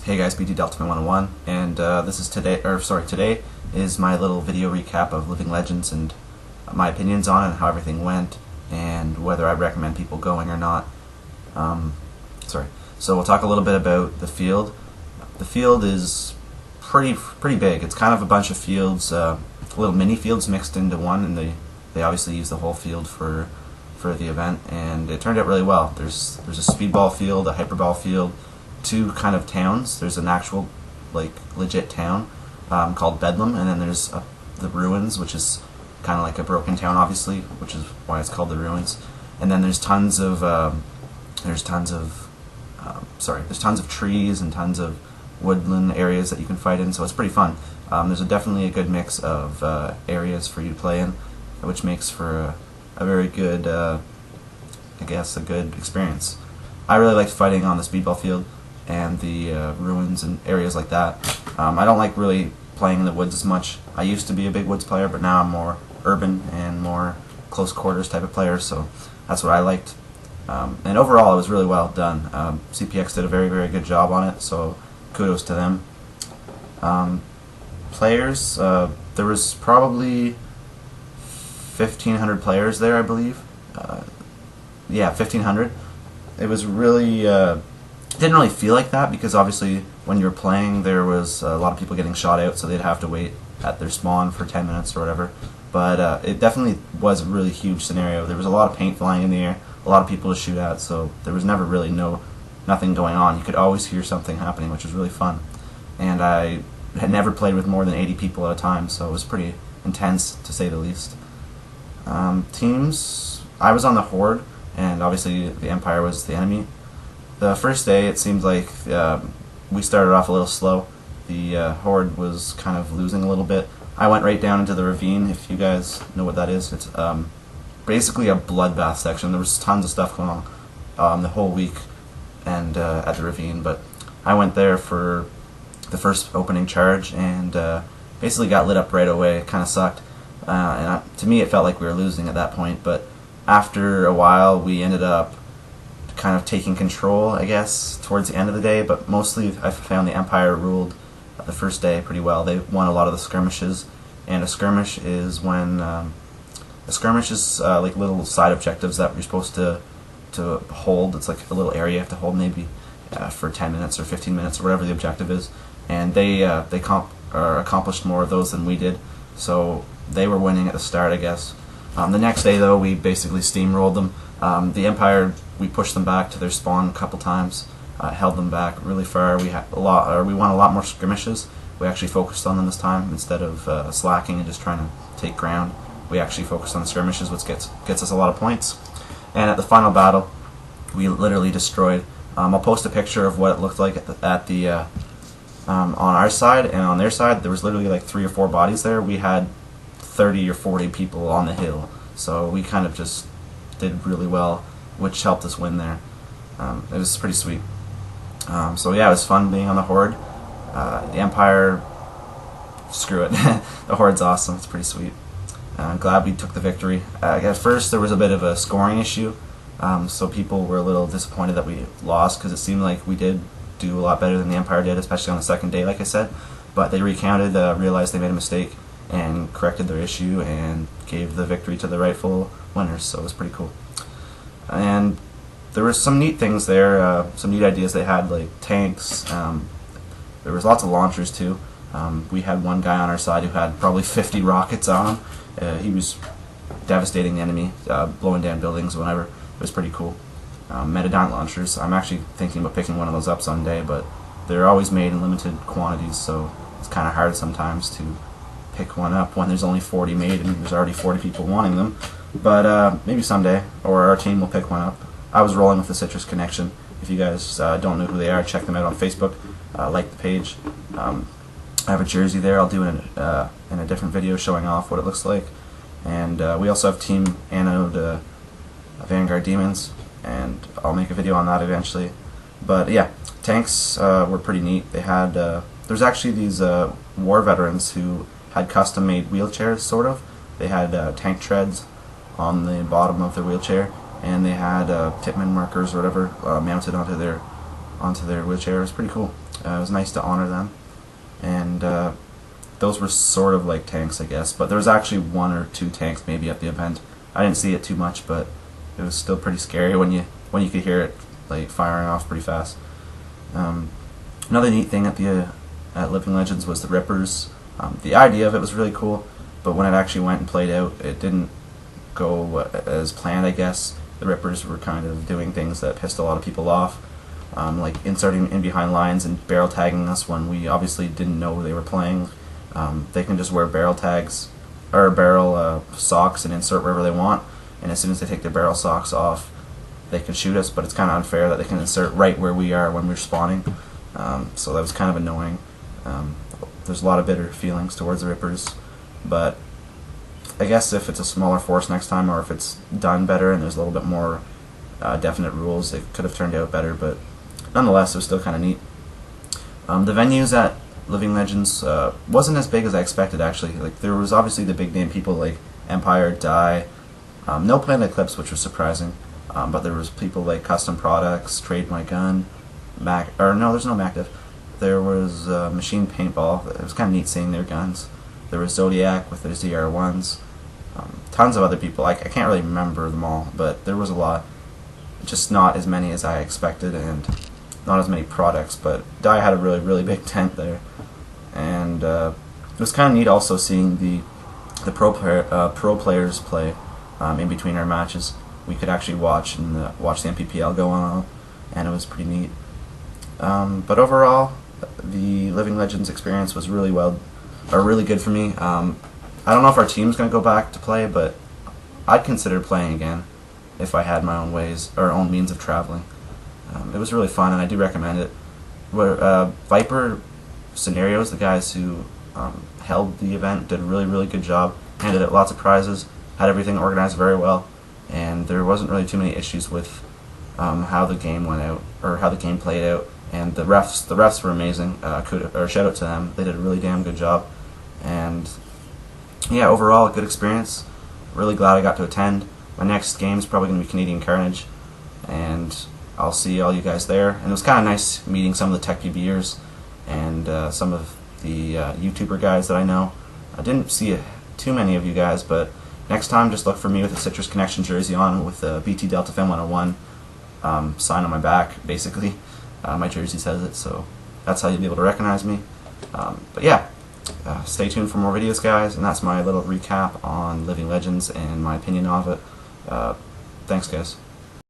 Hey guys, BT Delta 101, and this is today is my little video recap of Living Legends and my opinions on it and how everything went and whether I recommend people going or not. So we'll talk a little bit about the field. The field is pretty big. It's kind of a bunch of fields, little mini fields mixed into one, and they obviously use the whole field for the event, and it turned out really well. There's a speedball field, a hyperball field, two kind of towns. There's an actual legit town called Bedlam, and then there's the Ruins, which is kind of like a broken town, obviously, which is why it's called the Ruins. And then there's tons of trees and tons of woodland areas that you can fight in, so it's pretty fun. There's definitely a good mix of areas for you to play in, which makes for a very good, I guess, a good experience. I really liked fighting on the speedball field and the ruins and areas like that. I don't like really playing in the woods as much. I used to be a big woods player, but now I'm more urban and more close quarters type of player, so that's what I liked. And overall, it was really well done. CPX did a very good job on it, so kudos to them. Players, there was probably 1,500 players there, I believe. Yeah, 1,500. It was really didn't really feel like that because obviously when you were playing there was a lot of people getting shot out, so they'd have to wait at their spawn for 10 minutes or whatever. But it definitely was a really huge scenario. There was a lot of paint flying in the air, a lot of people to shoot at, so there was never really nothing going on. You could always hear something happening, which was really fun. And I had never played with more than 80 people at a time, so it was pretty intense to say the least. Teams, I was on the Horde, and obviously the Empire was the enemy. The first day it seemed like we started off a little slow. The Horde was kind of losing a little bit. I went right down into the ravine, if you guys know what that is. It's basically a bloodbath section. There was tons of stuff going on the whole week and at the ravine, but I went there for the first opening charge and basically got lit up right away. It kind of sucked. To me it felt like we were losing at that point, but after a while we ended up kind of taking control, I guess, towards the end of the day, but mostly I found the Empire ruled the first day pretty well. They won a lot of the skirmishes, and a skirmish is when like little side objectives that you're supposed to hold. It's like a little area you have to hold maybe for 10 minutes or 15 minutes or whatever the objective is, and they accomplished more of those than we did, so they were winning at the start, I guess. The next day, though, we basically steamrolled them. The Empire, we pushed them back to their spawn a couple times, held them back really far. We won a lot more skirmishes. We actually focused on them this time instead of slacking and just trying to take ground. We actually focused on the skirmishes, which gets us a lot of points. And at the final battle, we literally destroyed. I'll post a picture of what it looked like on our side, and on their side there was literally like 3 or 4 bodies there. We had 30 or 40 people on the hill, so we kind of just did really well, which helped us win there. It was pretty sweet. So yeah, it was fun being on the Horde. The Empire, screw it. The Horde's awesome. It's pretty sweet. I'm glad we took the victory. At first there was a bit of a scoring issue, so people were a little disappointed that we lost because it seemed like we did do a lot better than the Empire did, especially on the second day, like I said. But they recounted, realized they made a mistake, and corrected their issue and gave the victory to the rightful winners, so it was pretty cool. And there were some neat things there, some neat ideas they had, like tanks. There was lots of launchers too. We had one guy on our side who had probably 50 rockets on him. He was devastating the enemy, blowing down buildings or whatever. It was pretty cool. Metadon launchers, I'm actually thinking about picking one of those up someday, but they're always made in limited quantities, so it's kind of hard sometimes to pick one up when there's only 40 made and there's already 40 people wanting them. But maybe someday, or our team will pick one up. I was rolling with the Citrus Connection. If you guys don't know who they are, check them out on Facebook. Like the page. I have a jersey there. I'll do it in a different video showing off what it looks like. And we also have Team Anode Vanguard Demons, and I'll make a video on that eventually. But yeah, tanks were pretty neat. They had there's actually these war veterans who had custom-made wheelchairs, sort of. They had tank treads on the bottom of their wheelchair, and they had Pitman markers or whatever mounted onto their wheelchair. It was pretty cool. It was nice to honor them, and those were sort of like tanks, I guess. But there was actually one or two tanks maybe at the event. I didn't see it too much, but it was still pretty scary when you could hear it like firing off pretty fast. Another neat thing at Living Legends was the Rippers. The idea of it was really cool, but when it actually went and played out, it didn't go as planned, I guess. The Rippers were kind of doing things that pissed a lot of people off, like inserting in behind lines and barrel tagging us when we obviously didn't know they were playing. They can just wear barrel tags or barrel socks and insert wherever they want, and as soon as they take their barrel socks off, they can shoot us. But it's kind of unfair that they can insert right where we are when we're spawning. So that was kind of annoying. There's a lot of bitter feelings towards the Rippers, but I guess if it's a smaller force next time, or if it's done better and there's a little bit more definite rules, it could have turned out better. But nonetheless, it was still kind of neat. The venues at Living Legends wasn't as big as I expected, actually. Like, there was obviously the big name people like Empire, Die, no Planet Eclipse, which was surprising, but there was people like Custom Products, Trade My Gun, there's no MacDiv. There was Machine Paintball. It was kind of neat seeing their guns. There was Zodiac with their ZR1s. Tons of other people. I can't really remember them all, but there was a lot. Just not as many as I expected, and not as many products. But Die had a really, really big tent there, and it was kind of neat also seeing the pro players play in between our matches. We could actually watch the MPPL go on, and it was pretty neat. But overall, the Living Legends experience was really good for me. I don't know if our team's going to go back to play, but I'd consider playing again if I had my own ways or own means of traveling. It was really fun, and I do recommend it. Viper Scenarios, the guys who held the event, did a really, really good job. Handed out lots of prizes, had everything organized very well, and there wasn't really too many issues with how the game went out or how the game played out. And the refs were amazing. Shout out to them. They did a really damn good job. And yeah, overall, a good experience. Really glad I got to attend. My next game is probably going to be Canadian Carnage, and I'll see all you guys there. And it was kind of nice meeting some of the tech PBers and some of the YouTuber guys that I know. I didn't see too many of you guys, but next time just look for me with a Citrus Connection jersey on with the BT Delta Fan 101 sign on my back, basically. My jersey says it, so that's how you'll be able to recognize me. But yeah, stay tuned for more videos, guys, and that's my little recap on Living Legends and my opinion of it. Thanks, guys.